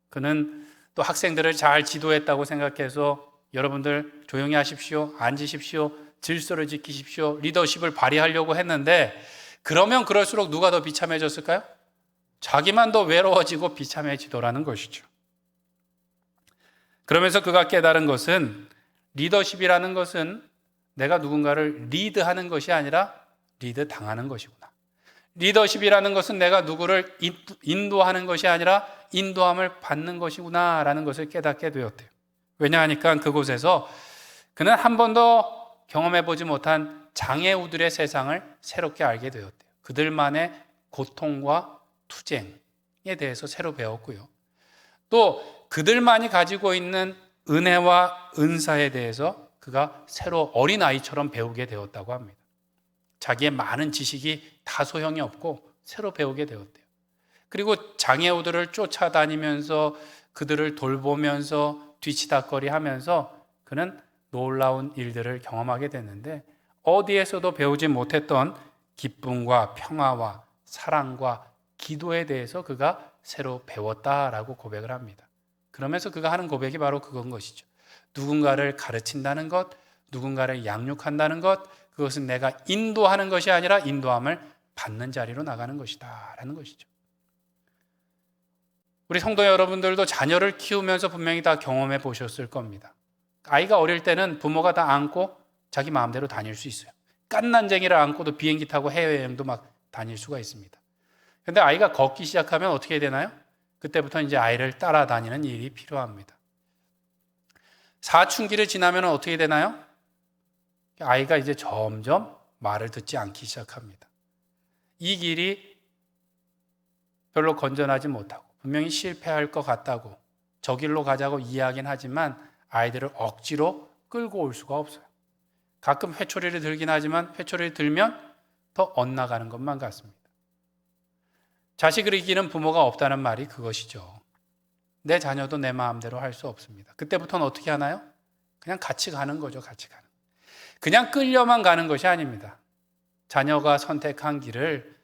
그는 또 학생들을 잘 지도했다고 생각해서 여러분들 조용히 하십시오, 앉으십시오, 질서를 지키십시오, 리더십을 발휘하려고 했는데 그러면 그럴수록 누가 더 비참해졌을까요? 자기만 더 외로워지고 비참해지더라는 것이죠. 그러면서 그가 깨달은 것은 리더십이라는 것은 내가 누군가를 리드하는 것이 아니라 리드 당하는 것이구나. 리더십이라는 것은 내가 누구를 인도하는 것이 아니라 인도함을 받는 것이구나 라는 것을 깨닫게 되었대요. 왜냐하니까 그곳에서 그는 한 번도 경험해보지 못한 장애우들의 세상을 새롭게 알게 되었대요. 그들만의 고통과 투쟁에 대해서 새로 배웠고요. 또 그들만이 가지고 있는 은혜와 은사에 대해서 그가 새로 어린아이처럼 배우게 되었다고 합니다. 자기의 많은 지식이 다 소용이 없고 새로 배우게 되었대요. 그리고 장애우들을 쫓아다니면서 그들을 돌보면서 뒤치다꺼리 하면서 그는 놀라운 일들을 경험하게 됐는데 어디에서도 배우지 못했던 기쁨과 평화와 사랑과 기도에 대해서 그가 새로 배웠다라고 고백을 합니다. 그러면서 그가 하는 고백이 바로 그건 것이죠. 누군가를 가르친다는 것, 누군가를 양육한다는 것, 그것은 내가 인도하는 것이 아니라 인도함을 받는 자리로 나가는 것이다 라는 것이죠. 우리 성도 여러분들도 자녀를 키우면서 분명히 다 경험해 보셨을 겁니다. 아이가 어릴 때는 부모가 다 안고 자기 마음대로 다닐 수 있어요. 깐난쟁이를 안고도 비행기 타고 해외여행도 막 다닐 수가 있습니다. 그런데 아이가 걷기 시작하면 어떻게 되나요? 그때부터 이제 아이를 따라다니는 일이 필요합니다. 사춘기를 지나면 어떻게 되나요? 아이가 이제 점점 말을 듣지 않기 시작합니다. 이 길이 별로 건전하지 못하고 분명히 실패할 것 같다고 저 길로 가자고 이야기는 하지만 아이들을 억지로 끌고 올 수가 없어요. 가끔 회초리를 들긴 하지만 회초리를 들면 더 엇나가는 것만 같습니다. 자식을 이기는 부모가 없다는 말이 그것이죠. 내 자녀도 내 마음대로 할 수 없습니다. 그때부터는 어떻게 하나요? 그냥 같이 가는 거죠. 같이 가는. 그냥 끌려만 가는 것이 아닙니다. 자녀가 선택한 길을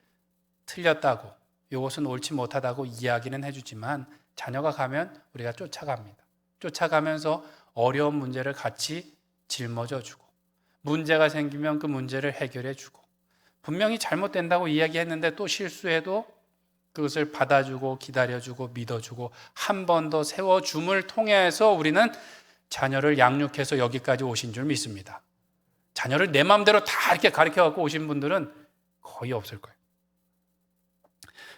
틀렸다고, 이것은 옳지 못하다고 이야기는 해주지만 자녀가 가면 우리가 쫓아갑니다. 쫓아가면서 어려운 문제를 같이 짊어져주고 문제가 생기면 그 문제를 해결해주고 분명히 잘못된다고 이야기했는데 또 실수해도 그것을 받아주고 기다려주고 믿어주고 한 번 더 세워줌을 통해서 우리는 자녀를 양육해서 여기까지 오신 줄 믿습니다. 자녀를 내 마음대로 다 이렇게 가르쳐갖고 오신 분들은 거의 없을 거예요.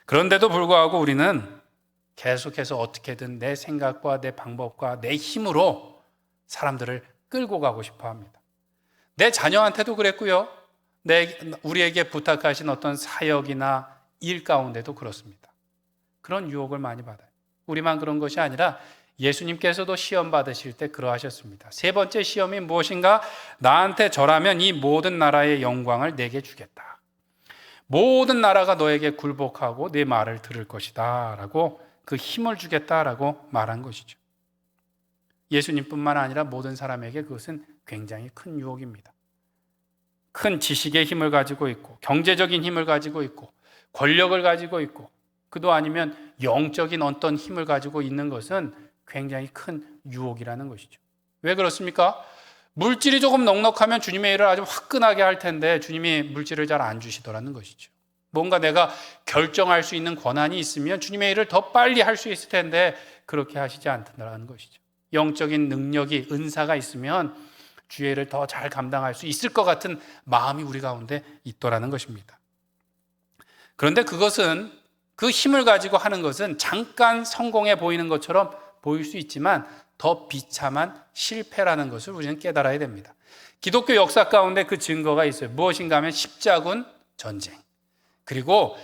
그런데도 불구하고 우리는 계속해서 어떻게든 내 생각과 내 방법과 내 힘으로 사람들을 끌고 가고 싶어 합니다. 내 자녀한테도 그랬고요. 우리에게 부탁하신 어떤 사역이나 일 가운데도 그렇습니다. 그런 유혹을 많이 받아요. 우리만 그런 것이 아니라 예수님께서도 시험 받으실 때 그러하셨습니다. 세 번째 시험이 무엇인가? 나한테 절하면 이 모든 나라의 영광을 내게 주겠다. 모든 나라가 너에게 굴복하고 네 말을 들을 것이다 라고 그 힘을 주겠다라고 말한 것이죠. 예수님뿐만 아니라 모든 사람에게 그것은 굉장히 큰 유혹입니다. 큰 지식의 힘을 가지고 있고 경제적인 힘을 가지고 있고 권력을 가지고 있고 그도 아니면 영적인 어떤 힘을 가지고 있는 것은 굉장히 큰 유혹이라는 것이죠. 왜 그렇습니까? 물질이 조금 넉넉하면 주님의 일을 아주 화끈하게 할 텐데 주님이 물질을 잘 안 주시더라는 것이죠. 뭔가 내가 결정할 수 있는 권한이 있으면 주님의 일을 더 빨리 할 수 있을 텐데 그렇게 하시지 않는다는 것이죠. 영적인 능력이, 은사가 있으면 주의 일을 더 잘 감당할 수 있을 것 같은 마음이 우리 가운데 있더라는 것입니다. 그런데 그것은, 그 힘을 가지고 하는 것은 잠깐 성공해 보이는 것처럼 보일 수 있지만 더 비참한 실패라는 것을 우리는 깨달아야 됩니다. 기독교 역사 가운데 그 증거가 있어요. 무엇인가 하면 십자군 전쟁, 그리고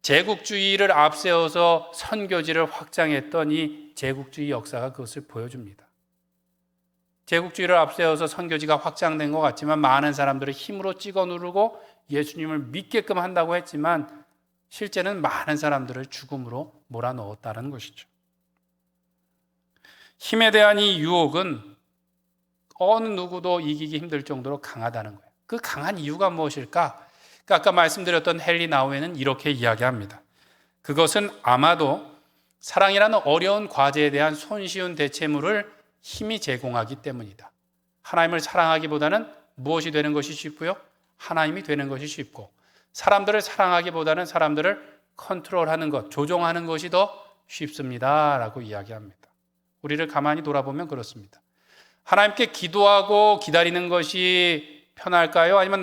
제국주의를 앞세워서 선교지를 확장했던 이 제국주의 역사가 그것을 보여줍니다. 제국주의를 앞세워서 선교지가 확장된 것 같지만 많은 사람들을 힘으로 찍어 누르고 예수님을 믿게끔 한다고 했지만 실제는 많은 사람들을 죽음으로 몰아넣었다는 것이죠. 힘에 대한 이 유혹은 어느 누구도 이기기 힘들 정도로 강하다는 거예요. 그 강한 이유가 무엇일까? 아까 말씀드렸던 헨리 나우에는 이렇게 이야기합니다. 그것은 아마도 사랑이라는 어려운 과제에 대한 손쉬운 대체물을 힘이 제공하기 때문이다. 하나님을 사랑하기보다는 무엇이 되는 것이 쉽고요? 하나님이 되는 것이 쉽고, 사람들을 사랑하기보다는 사람들을 컨트롤하는 것, 조종하는 것이 더 쉽습니다 라고 이야기합니다. 우리를 가만히 돌아보면 그렇습니다. 하나님께 기도하고 기다리는 것이 편할까요? 아니면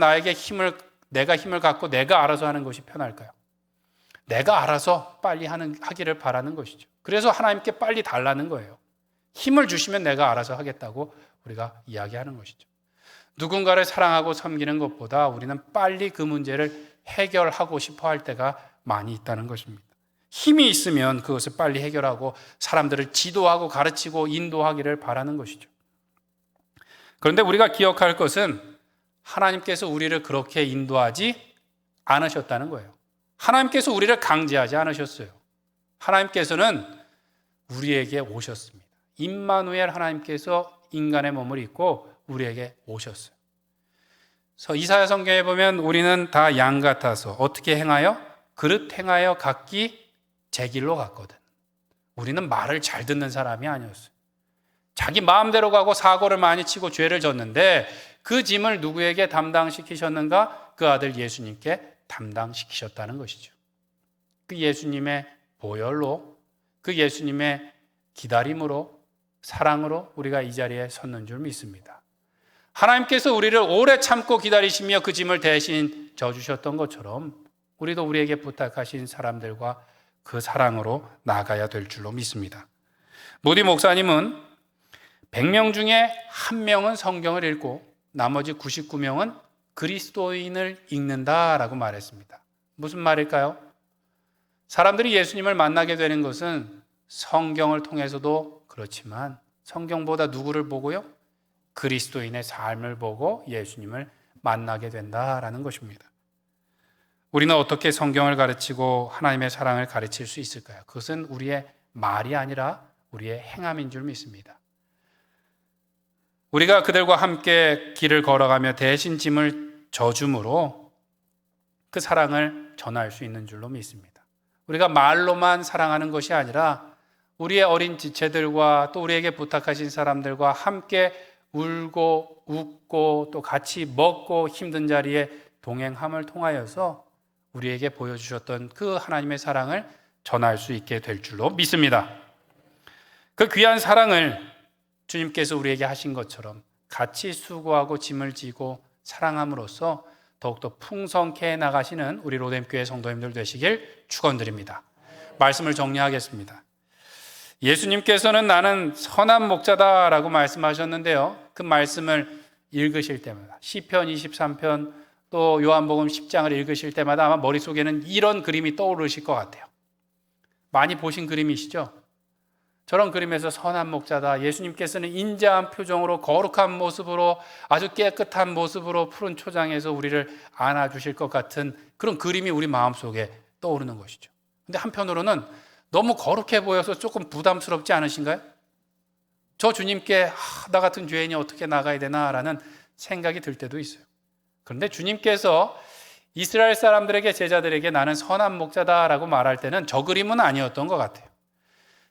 내가 힘을 갖고 내가 알아서 하는 것이 편할까요? 내가 알아서 빨리 하기를 바라는 것이죠. 그래서 하나님께 빨리 달라는 거예요. 힘을 주시면 내가 알아서 하겠다고 우리가 이야기하는 것이죠. 누군가를 사랑하고 섬기는 것보다 우리는 빨리 그 문제를 해결하고 싶어 할 때가 많이 있다는 것입니다. 힘이 있으면 그것을 빨리 해결하고 사람들을 지도하고 가르치고 인도하기를 바라는 것이죠. 그런데 우리가 기억할 것은 하나님께서 우리를 그렇게 인도하지 않으셨다는 거예요. 하나님께서 우리를 강제하지 않으셨어요. 하나님께서는 우리에게 오셨습니다. 임마누엘, 하나님께서 인간의 몸을 입고 우리에게 오셨어요. 그래서 이사야 성경에 보면 우리는 다 양 같아서 어떻게 행하여? 그릇 행하여 각기 제 길로 갔거든. 우리는 말을 잘 듣는 사람이 아니었어요. 자기 마음대로 가고 사고를 많이 치고 죄를 졌는데 그 짐을 누구에게 담당시키셨는가? 그 아들 예수님께 담당시키셨다는 것이죠. 그 예수님의 보혈로, 그 예수님의 기다림으로, 사랑으로 우리가 이 자리에 섰는 줄 믿습니다. 하나님께서 우리를 오래 참고 기다리시며 그 짐을 대신 져주셨던 것처럼 우리도 우리에게 부탁하신 사람들과 그 사랑으로 나아가야 될 줄로 믿습니다. 모디 목사님은 100명 중에 1명은 성경을 읽고 나머지 99명은 그리스도인을 읽는다라고 말했습니다. 무슨 말일까요? 사람들이 예수님을 만나게 되는 것은 성경을 통해서도 그렇지만 성경보다 누구를 보고요? 그리스도인의 삶을 보고 예수님을 만나게 된다라는 것입니다. 우리는 어떻게 성경을 가르치고 하나님의 사랑을 가르칠 수 있을까요? 그것은 우리의 말이 아니라 우리의 행함인 줄 믿습니다. 우리가 그들과 함께 길을 걸어가며 대신 짐을 져줌으로 그 사랑을 전할 수 있는 줄로 믿습니다. 우리가 말로만 사랑하는 것이 아니라 우리의 어린 지체들과 또 우리에게 부탁하신 사람들과 함께 울고 웃고 또 같이 먹고 힘든 자리에 동행함을 통하여서 우리에게 보여주셨던 그 하나님의 사랑을 전할 수 있게 될 줄로 믿습니다. 그 귀한 사랑을 주님께서 우리에게 하신 것처럼 같이 수고하고 짐을 지고 사랑함으로써 더욱더 풍성케 나가시는 우리 로뎀교회 성도님들 되시길 축원드립니다. 말씀을 정리하겠습니다. 예수님께서는 나는 선한 목자다라고 말씀하셨는데요. 그 말씀을 읽으실 때마다 시편 23편 또 요한복음 10장을 읽으실 때마다 아마 머릿속에는 이런 그림이 떠오르실 것 같아요. 많이 보신 그림이시죠? 저런 그림에서 선한 목자다. 예수님께서는 인자한 표정으로 거룩한 모습으로 아주 깨끗한 모습으로 푸른 초장에서 우리를 안아주실 것 같은 그런 그림이 우리 마음속에 떠오르는 것이죠. 근데 한편으로는 너무 거룩해 보여서 조금 부담스럽지 않으신가요? 저 주님께 나 같은 죄인이 어떻게 나가야 되나라는 생각이 들 때도 있어요. 그런데 주님께서 이스라엘 사람들에게, 제자들에게 나는 선한 목자다라고 말할 때는 저 그림은 아니었던 것 같아요.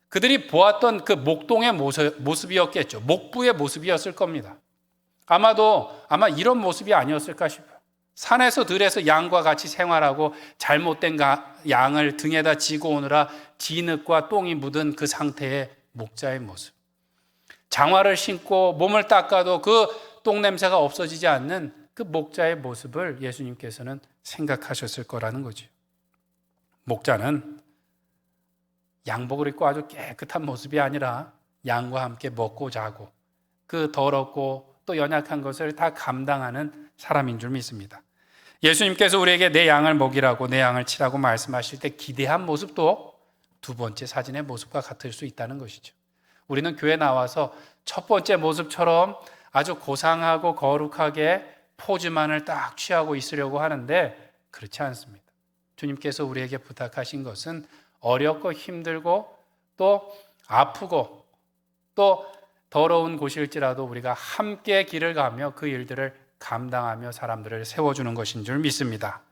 그들이 보았던 그 목동의 모습이었겠죠. 목부의 모습이었을 겁니다. 아마 이런 모습이 아니었을까 싶어요. 산에서 들에서 양과 같이 생활하고 잘못된 양을 등에다 지고 오느라 진흙과 똥이 묻은 그 상태의 목자의 모습. 장화를 신고 몸을 닦아도 그 똥 냄새가 없어지지 않는 그 목자의 모습을 예수님께서는 생각하셨을 거라는 거죠. 목자는 양복을 입고 아주 깨끗한 모습이 아니라 양과 함께 먹고 자고 그 더럽고 또 연약한 것을 다 감당하는 사람인 줄 믿습니다. 예수님께서 우리에게 내 양을 먹이라고, 내 양을 치라고 말씀하실 때 기대한 모습도 두 번째 사진의 모습과 같을 수 있다는 것이죠. 우리는 교회 나와서 첫 번째 모습처럼 아주 고상하고 거룩하게 포즈만을 딱 취하고 있으려고 하는데 그렇지 않습니다. 주님께서 우리에게 부탁하신 것은 어렵고 힘들고 또 아프고 또 더러운 곳일지라도 우리가 함께 길을 가며 그 일들을 감당하며 사람들을 세워주는 것인 줄 믿습니다.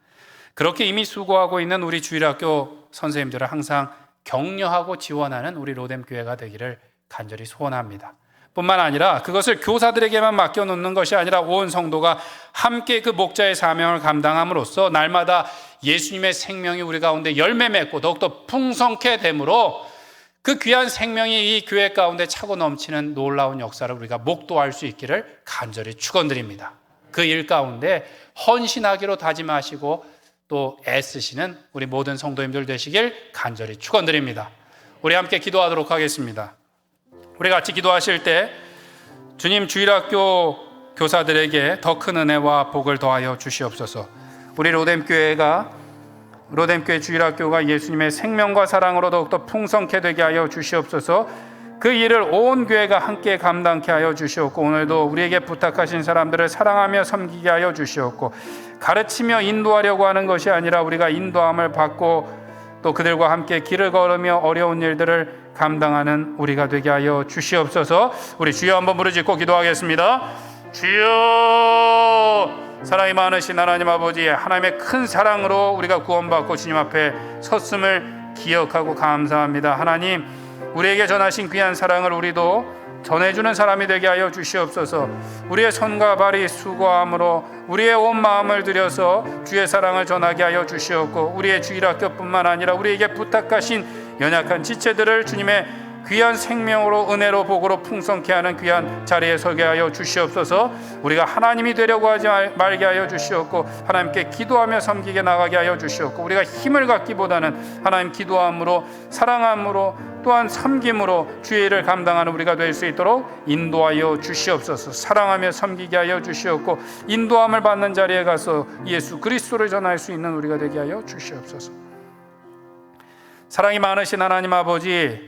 그렇게 이미 수고하고 있는 우리 주일학교 선생님들을 항상 격려하고 지원하는 우리 로뎀 교회가 되기를 간절히 소원합니다. 뿐만 아니라 그것을 교사들에게만 맡겨놓는 것이 아니라 온 성도가 함께 그 목자의 사명을 감당함으로써 날마다 예수님의 생명이 우리 가운데 열매 맺고 더욱더 풍성케 됨으로 그 귀한 생명이 이 교회 가운데 차고 넘치는 놀라운 역사를 우리가 목도할 수 있기를 간절히 축원드립니다. 그 일 가운데 헌신하기로 다짐하시고 또 애쓰시는 우리 모든 성도님들 되시길 간절히 축원드립니다. 우리 함께 기도하도록 하겠습니다. 우리 같이 기도하실 때 주님, 주일학교 교사들에게 더 큰 은혜와 복을 더하여 주시옵소서. 우리 로뎀교회 주일학교가 예수님의 생명과 사랑으로 더욱더 풍성케 되게 하여 주시옵소서. 그 일을 온 교회가 함께 감당케 하여 주시옵고 오늘도 우리에게 부탁하신 사람들을 사랑하며 섬기게 하여 주시옵고 가르치며 인도하려고 하는 것이 아니라 우리가 인도함을 받고 또 그들과 함께 길을 걸으며 어려운 일들을 감당하는 우리가 되게 하여 주시옵소서. 우리 주여 한번 부르짖고 기도하겠습니다. 주여, 사랑이 많으신 하나님 아버지, 하나님의 큰 사랑으로 우리가 구원받고 주님 앞에 섰음을 기억하고 감사합니다. 하나님, 우리에게 전하신 귀한 사랑을 우리도 전해주는 사람이 되게 하여 주시옵소서. 우리의 손과 발이 수고함으로 우리의 온 마음을 들여서 주의 사랑을 전하게 하여 주시옵고 우리의 주일학교뿐만 아니라 우리에게 부탁하신 연약한 지체들을 주님의 귀한 생명으로 은혜로 복으로 풍성케 하는 귀한 자리에 서게 하여 주시옵소서. 우리가 하나님이 되려고 하지 말게 하여 주시옵고 하나님께 기도하며 섬기게 나가게 하여 주시옵고 우리가 힘을 갖기보다는 하나님 기도함으로 사랑함으로 또한 섬김으로 주의 일을 감당하는 우리가 될 수 있도록 인도하여 주시옵소서. 사랑하며 섬기게 하여 주시옵고 인도함을 받는 자리에 가서 예수 그리스도를 전할 수 있는 우리가 되게 하여 주시옵소서. 사랑이 많으신 하나님 아버지,